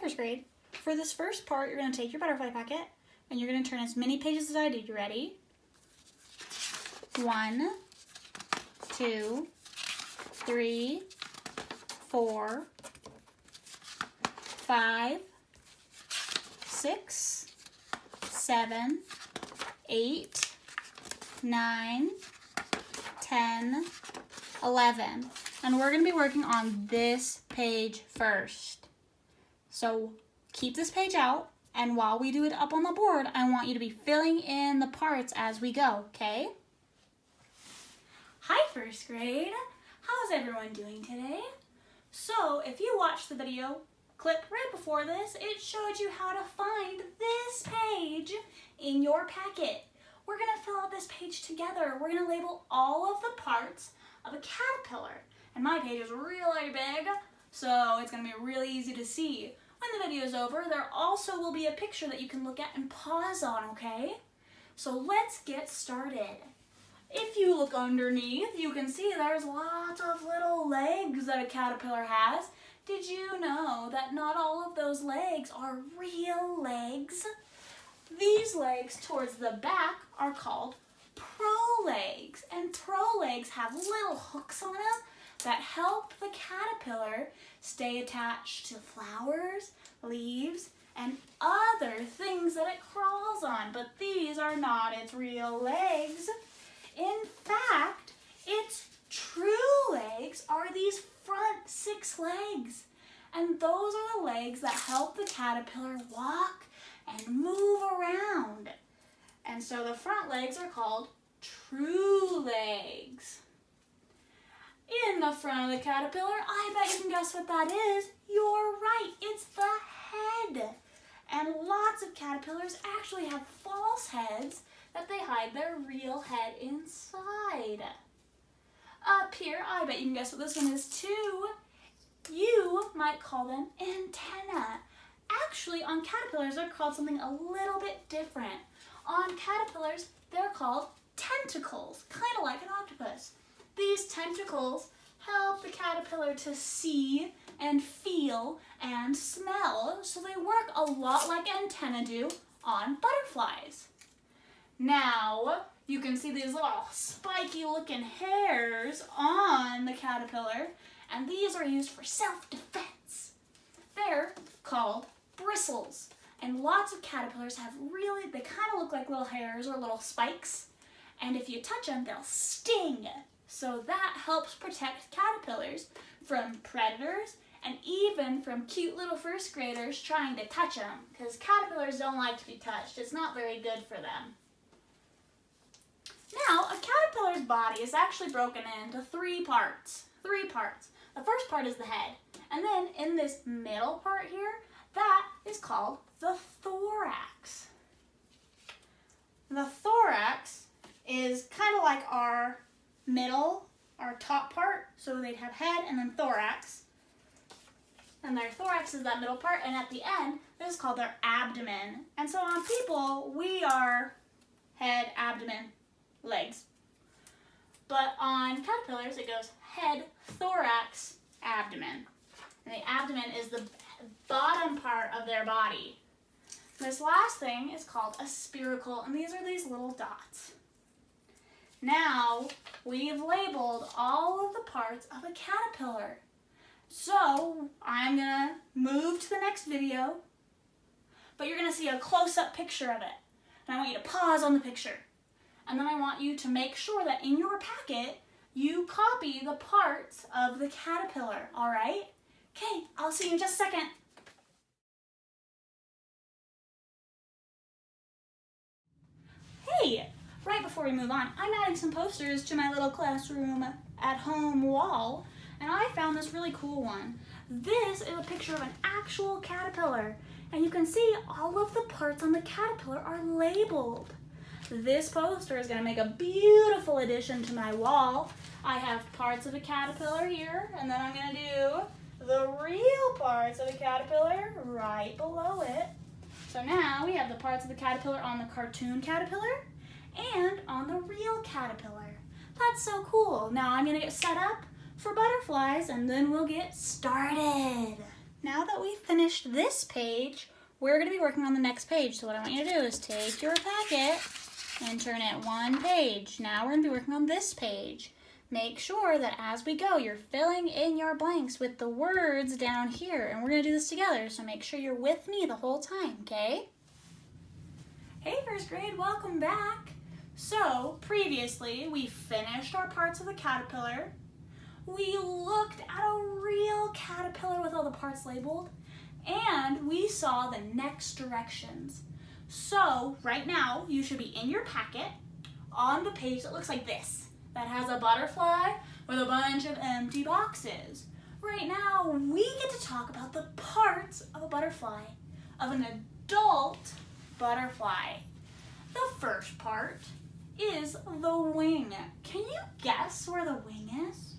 first grade. For this first part, you're going to take your butterfly packet and you're going to turn as many pages as I do. You ready? 1, 2, 3, 4, 5, 6, 7, 8, 9, 10, 11. And we're going to be working on this page first. So keep this page out, and while we do it up on the board, I want you to be filling in the parts as we go, okay? Hi, first grade. How's everyone doing today? So if you watched the video clip right before this, it showed you how to find this page in your packet. We're going to fill out this page together. We're going to label all of the parts of a caterpillar. And my page is really big, so it's going to be really easy to see. When the video is over, there also will be a picture that you can look at and pause on, okay? So let's get started. If you look underneath, you can see there's lots of little legs that a caterpillar has. Did you know that not all of those legs are real legs? These legs towards the back are called prolegs, and prolegs have little hooks on them that help the caterpillar stay attached to flowers, leaves, and other things that it crawls on. But these are not its real legs. In fact, its true legs are these front 6 legs. And those are the legs that help the caterpillar walk and move around. And so the front legs are called true legs. In the front of the caterpillar, I bet you can guess what that is. You're right, it's the head. And lots of caterpillars actually have false heads that they hide their real head inside. Up here, I bet you can guess what this one is too. You might call them antennae. Actually, on caterpillars, they're called something a little bit different. On caterpillars, they're called tentacles, kind of like an octopus. These tentacles help the caterpillar to see and feel and smell, so they work a lot like antennae do on butterflies. Now, you can see these little spiky looking hairs on the caterpillar, and these are used for self-defense. They're called bristles, and lots of caterpillars have they kind of look like little hairs or little spikes, and if you touch them, they'll sting. So that helps protect caterpillars from predators and even from cute little first graders trying to touch them, because caterpillars don't like to be touched. It's not very good for them. Now, a caterpillar's body is actually broken into 3 parts. 3 parts. The first part is the head, and then in this middle part here, that is called the thorax. The thorax is kind of like our top part, so they'd have head and then thorax. And their thorax is that middle part, and at the end, this is called their abdomen. And so on people, we are head, abdomen, legs. But on caterpillars, it goes head, thorax, abdomen. And the abdomen is the bottom part of their body. This last thing is called a spiracle, and these are these little dots. Now, we've labeled all of the parts of a caterpillar. So, I'm going to move to the next video, but you're going to see a close-up picture of it. And I want you to pause on the picture. And then I want you to make sure that in your packet, you copy the parts of the caterpillar, all right? Okay, I'll see you in just a second. Hey, right before we move on, I'm adding some posters to my little classroom at home wall, and I found this really cool one. This is a picture of an actual caterpillar, and you can see all of the parts on the caterpillar are labeled. This poster is going to make a beautiful addition to my wall. I have parts of a caterpillar here, and then I'm going to do the real parts of the caterpillar right below it. So now we have the parts of the caterpillar on the cartoon caterpillar and on the real caterpillar. That's so cool. Now I'm going to get set up for butterflies, and then we'll get started. Now that we've finished this page, we're going to be working on the next page. So what I want you to do is take your packet and turn it one page. Now we're going to be working on this page. Make sure that as we go, you're filling in your blanks with the words down here. And we're going to do this together, so make sure you're with me the whole time, okay? Hey, first grade, welcome back. So, previously, we finished our parts of the caterpillar. We looked at a real caterpillar with all the parts labeled, and we saw the next directions. So, right now, you should be in your packet on the page that looks like this, that has a butterfly with a bunch of empty boxes. Right now, we get to talk about the parts of a butterfly, of an adult butterfly. The first part is the wing. Can you guess where the wing is?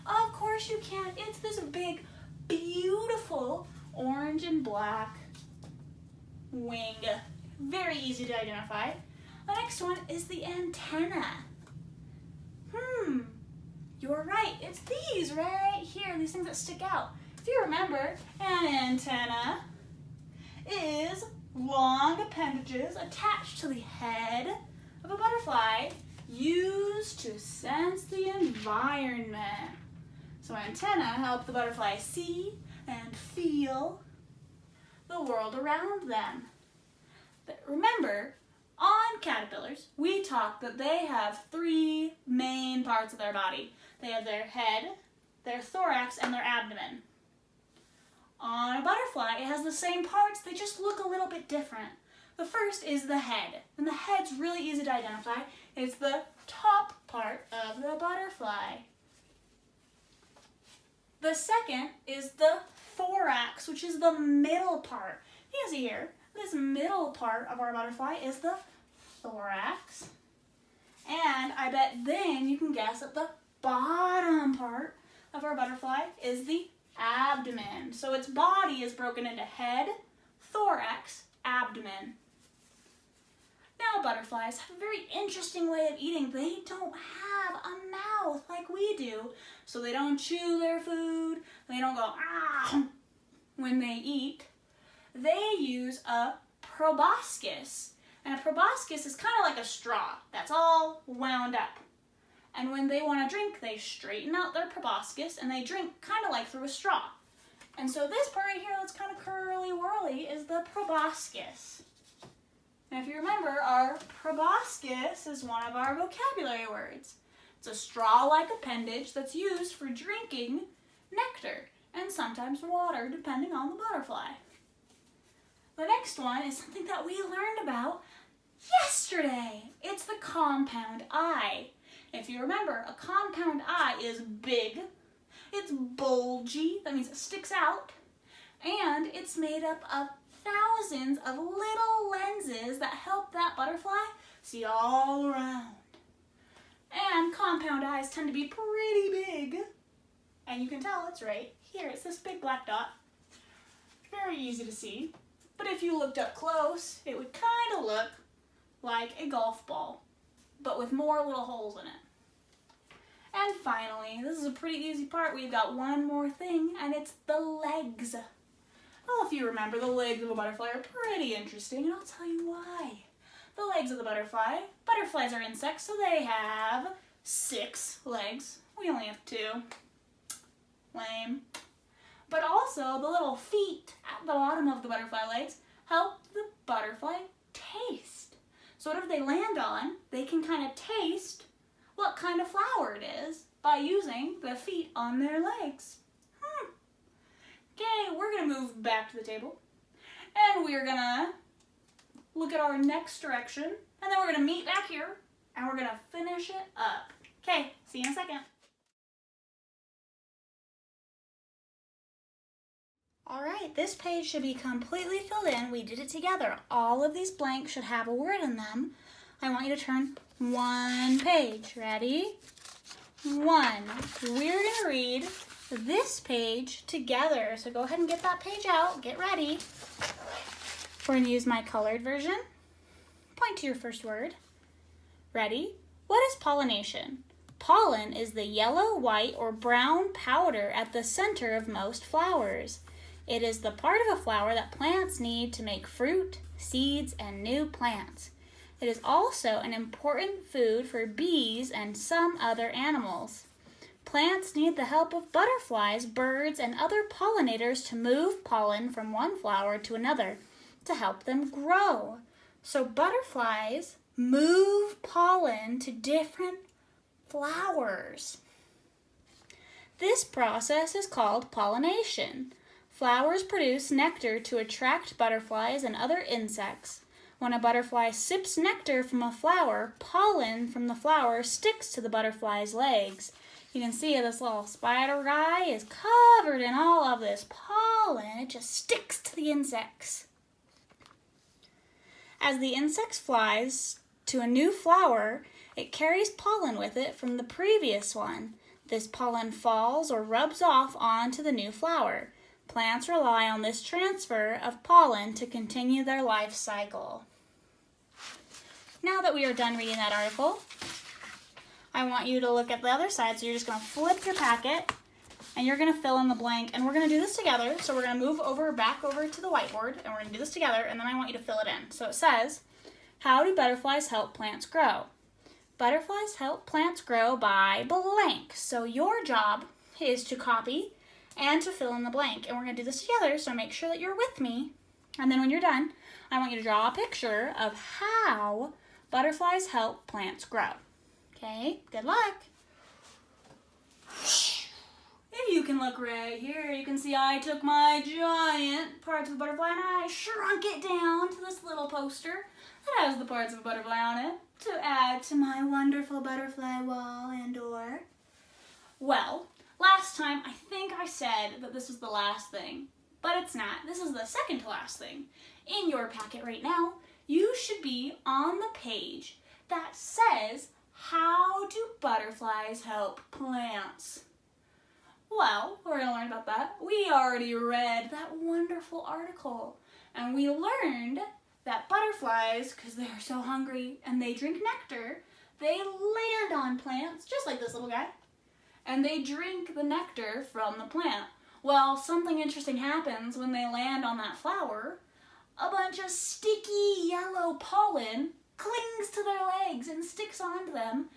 Of course you can. It's this big, beautiful orange and black wing. Very easy to identify. The next one is the antenna. You're right. It's these right here, these things that stick out. If you remember, an antenna is long appendages attached to the head of a butterfly used to sense the environment. So antennae help the butterfly see and feel the world around them. But remember, on caterpillars, we talked that they have three main parts of their body. They have their head, their thorax, and their abdomen. On a butterfly, it has the same parts, they just look a little bit different. The first is the head, and the head's really easy to identify. It's the top part of the butterfly. The second is the thorax, which is the middle part. You can see here, this middle part of our butterfly is the thorax. And I bet then you can guess that the bottom part of our butterfly is the abdomen. So its body is broken into head, thorax, abdomen. Now butterflies have a very interesting way of eating. They don't have a mouth like we do. So they don't chew their food. They don't go ah when they eat. They use a proboscis. And a proboscis is kind of like a straw that's all wound up. And when they want to drink, they straighten out their proboscis and they drink kind of like through a straw. And so this part right here that's kind of curly-whirly is the proboscis. And if you remember, our proboscis is one of our vocabulary words. It's a straw-like appendage that's used for drinking nectar and sometimes water, depending on the butterfly. The next one is something that we learned about yesterday. It's the compound eye. If you remember, a compound eye is big, it's bulgy, that means it sticks out, and it's made up of thousands of little lenses that help that butterfly see all around. And compound eyes tend to be pretty big, and you can tell it's right here. It's this big black dot. Very easy to see, but if you looked up close, it would kind of look like a golf ball, but with more little holes in it. And finally, this is a pretty easy part. We've got one more thing, and it's the legs. Well, if you remember, the legs of a butterfly are pretty interesting, and I'll tell you why. The legs of the butterfly. Butterflies are insects, so they have 6 legs. We only have 2. Lame. But also, the little feet at the bottom of the butterfly legs help the butterfly taste. So whatever they land on, they can kind of taste what kind of flower it is by using the feet on their legs. Okay, we're going to move back to the table, and we're going to look at our next direction, and then we're going to meet back here, and we're going to finish it up. Okay, see you in a second. All right, this page should be completely filled in. We did it together. All of these blanks should have a word in them. I want you to turn one page. Ready? 1. We're going to read this page together. So go ahead and get that page out. Get ready. We're going to use my colored version. Point to your first word. Ready? What is pollination? Pollen is the yellow, white, or brown powder at the center of most flowers. It is the part of a flower that plants need to make fruit, seeds, and new plants. It is also an important food for bees and some other animals. Plants need the help of butterflies, birds, and other pollinators to move pollen from one flower to another to help them grow. So butterflies move pollen to different flowers. This process is called pollination. Flowers produce nectar to attract butterflies and other insects. When a butterfly sips nectar from a flower, pollen from the flower sticks to the butterfly's legs. You can see this little spider guy is covered in all of this pollen. It just sticks to the insects. As the insect flies to a new flower, it carries pollen with it from the previous one. This pollen falls or rubs off onto the new flower. Plants rely on this transfer of pollen to continue their life cycle. Now that we are done reading that article, I want you to look at the other side. So you're just going to flip your packet and you're going to fill in the blank. And we're going to do this together. So we're going to move back over to the whiteboard and we're going to do this together. And then I want you to fill it in. So it says, how do butterflies help plants grow? Butterflies help plants grow by blank. So your job is to copy and to fill in the blank. And we're going to do this together, so make sure that you're with me. And then when you're done, I want you to draw a picture of how butterflies help plants grow. Okay, good luck. If you can look right here, you can see I took my giant parts of the butterfly and I shrunk it down to this little poster that has the parts of a butterfly on it to add to my wonderful butterfly wall and door. Well, last time I think I said that this was the last thing, but it's not. This is the second to last thing. In your packet right now, you should be on the page that says, how do butterflies help plants? Well, we're going to learn about that. We already read that wonderful article, and we learned that butterflies, because they are so hungry and they drink nectar, they land on plants, just like this little guy, and they drink the nectar from the plant. Well, something interesting happens when they land on that flower. A bunch of sticky yellow pollen clings to their legs and sticks onto them.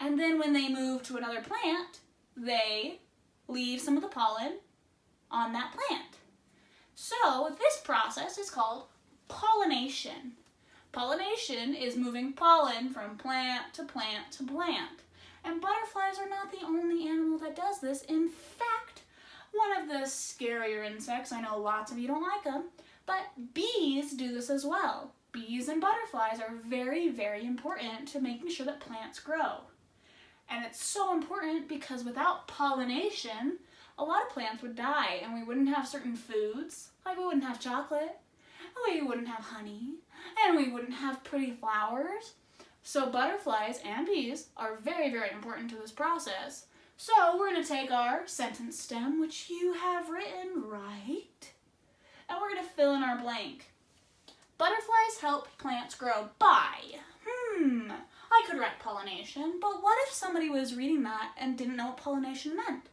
And then when they move to another plant, they leave some of the pollen on that plant. So this process is called pollination. Pollination is moving pollen from plant to plant to plant. And butterflies are not the only animal that does this. In fact, one of the scarier insects, I know lots of you don't like them, but bees do this as well. Bees and butterflies are very, very important to making sure that plants grow. And it's so important because without pollination, a lot of plants would die and we wouldn't have certain foods, like we wouldn't have chocolate, we wouldn't have honey, and we wouldn't have pretty flowers. So butterflies and bees are very, very important to this process. So we're going to take our sentence stem, which you have written right, and we're going to fill in our blank. Butterflies help plants grow by, I could write pollination, but what if somebody was reading that and didn't know what pollination meant?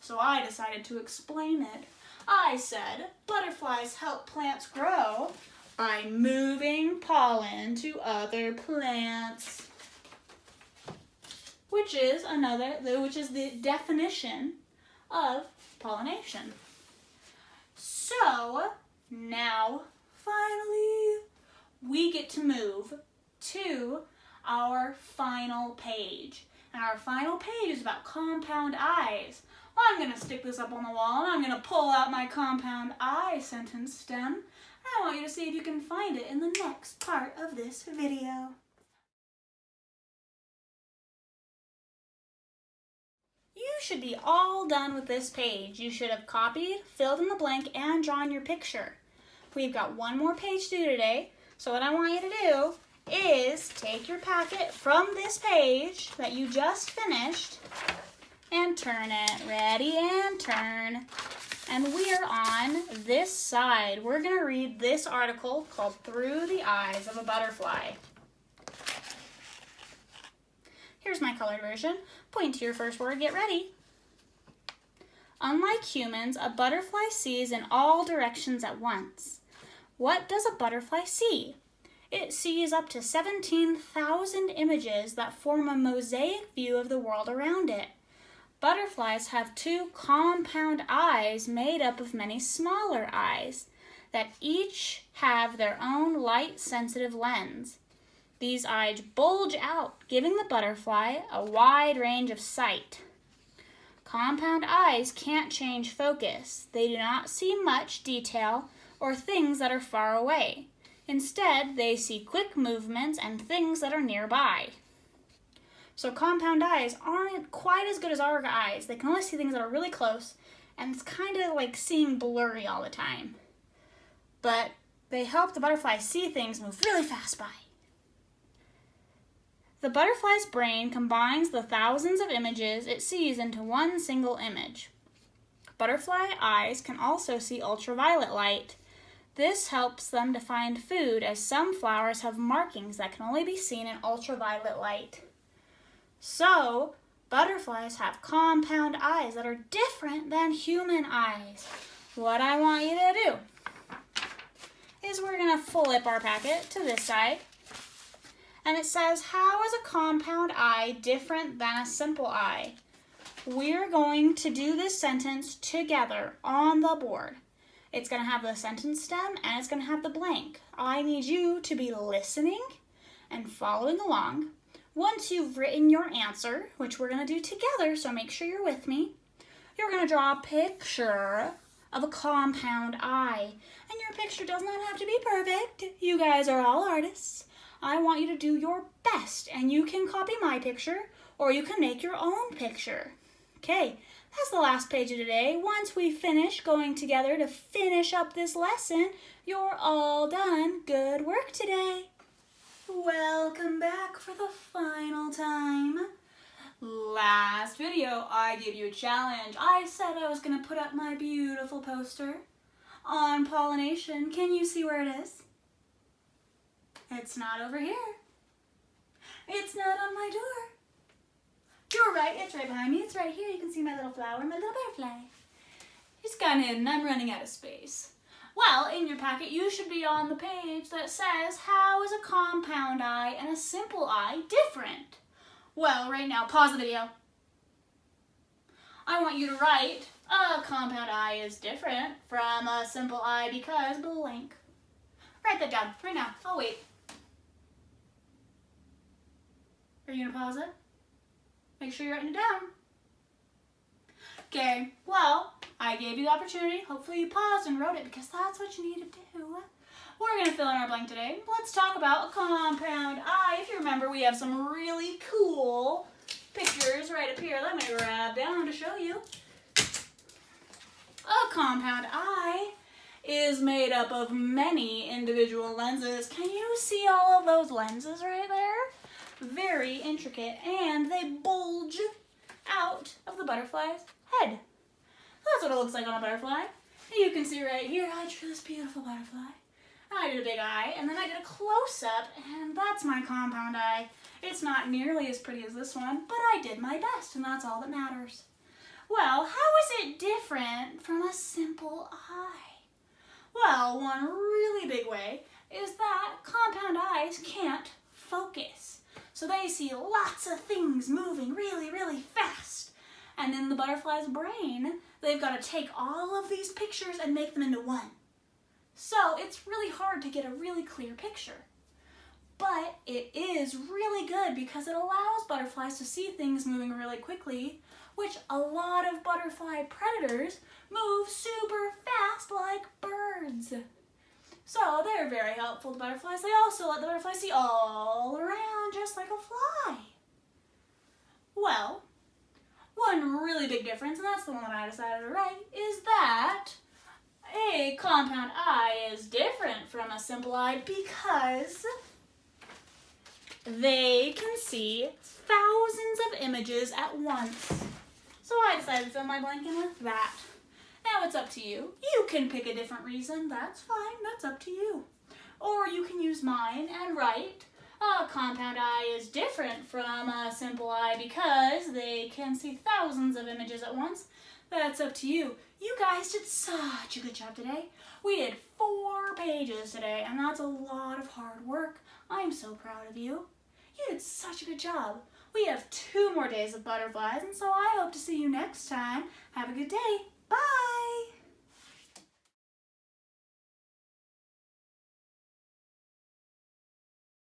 So I decided to explain it. I said, butterflies help plants grow by moving pollen to other plants, which is the definition of pollination. So now, finally, we get to move to our final page. And our final page is about compound eyes. I'm going to stick this up on the wall and I'm going to pull out my compound eye sentence stem. I want you to see if you can find it in the next part of this video. You should be all done with this page. You should have copied, filled in the blank, and drawn your picture. We've got one more page to do today, so what I want you to do is take your packet from this page that you just finished and turn it. Ready and turn. And we're on this side. We're going to read this article called Through the Eyes of a Butterfly. Here's my colored version. Point to your first word. Get ready. Unlike humans, a butterfly sees in all directions at once. What does a butterfly see? It sees up to 17,000 images that form a mosaic view of the world around it. Butterflies have two compound eyes made up of many smaller eyes that each have their own light-sensitive lens. These eyes bulge out, giving the butterfly a wide range of sight. Compound eyes can't change focus. They do not see much detail or things that are far away. Instead, they see quick movements and things that are nearby. So compound eyes aren't quite as good as our eyes. They can only see things that are really close, and it's kind of like seeing blurry all the time. But they help the butterfly see things move really fast by. The butterfly's brain combines the thousands of images it sees into one single image. Butterfly eyes can also see ultraviolet light. This helps them to find food, as some flowers have markings that can only be seen in ultraviolet light. So, butterflies have compound eyes that are different than human eyes. What I want you to do is we're going to flip our packet to this side. And it says, how is a compound eye different than a simple eye? We're going to do this sentence together on the board. It's going to have the sentence stem and it's going to have the blank. I need you to be listening and following along. Once you've written your answer, which we're going to do together, so make sure you're with me, you're going to draw a picture of a compound eye. And your picture does not have to be perfect. You guys are all artists. I want you to do your best, and you can copy my picture, or you can make your own picture. Okay, that's the last page of today. Once we finish going together to finish up this lesson, you're all done. Good work today. Welcome back for the final time. Last video, I gave you a challenge. I said I was going to put up my beautiful poster on pollination. Can you see where it is? It's not over here. It's not on my door. You're right, it's right behind me. It's right here. You can see my little flower, my little butterfly. He's gone hidden. I'm running out of space. Well, in your packet, you should be on the page that says, how is a compound eye and a simple eye different? Well, right now, pause the video. I want you to write, a compound eye is different from a simple eye because blank. Write that down right now. I'll wait. Are you going to pause it? Make sure you're writing it down. Okay, well, I gave you the opportunity. Hopefully you paused and wrote it because that's what you need to do. We're going to fill in our blank today. Let's talk about a compound eye. If you remember, we have some really cool pictures right up here that I'm going to grab down to show you. A compound eye is made up of many individual lenses. Can you see all of those lenses right there? Very intricate, and they bulge out of the butterfly's head. That's what it looks like on a butterfly. You can see right here, I drew this beautiful butterfly. I did a big eye, and then I did a close-up, and that's my compound eye. It's not nearly as pretty as this one, but I did my best, and that's all that matters. Well, how is it different from a simple eye? Well, one really big way is that compound eyes can't focus. So they see lots of things moving really, really fast. And in the butterfly's brain, they've got to take all of these pictures and make them into one. So it's really hard to get a really clear picture. But it is really good because it allows butterflies to see things moving really quickly, which a lot of butterfly predators move super fast like birds. So they're very helpful to butterflies. They also let the butterfly see all around just like a fly. Well, one really big difference, and that's the one that I decided to write, is that a compound eye is different from a simple eye because they can see thousands of images at once. So I decided to fill my blank in with that. Now it's up to you. You can pick a different reason. That's fine. That's up to you. Or you can use mine and write, a compound eye is different from a simple eye because they can see thousands of images at once. That's up to you. You guys did such a good job today. We did 4 pages today, and that's a lot of hard work. I'm so proud of you. You did such a good job. We have 2 more days of butterflies, and so I hope to see you next time. Have a good day. Bye!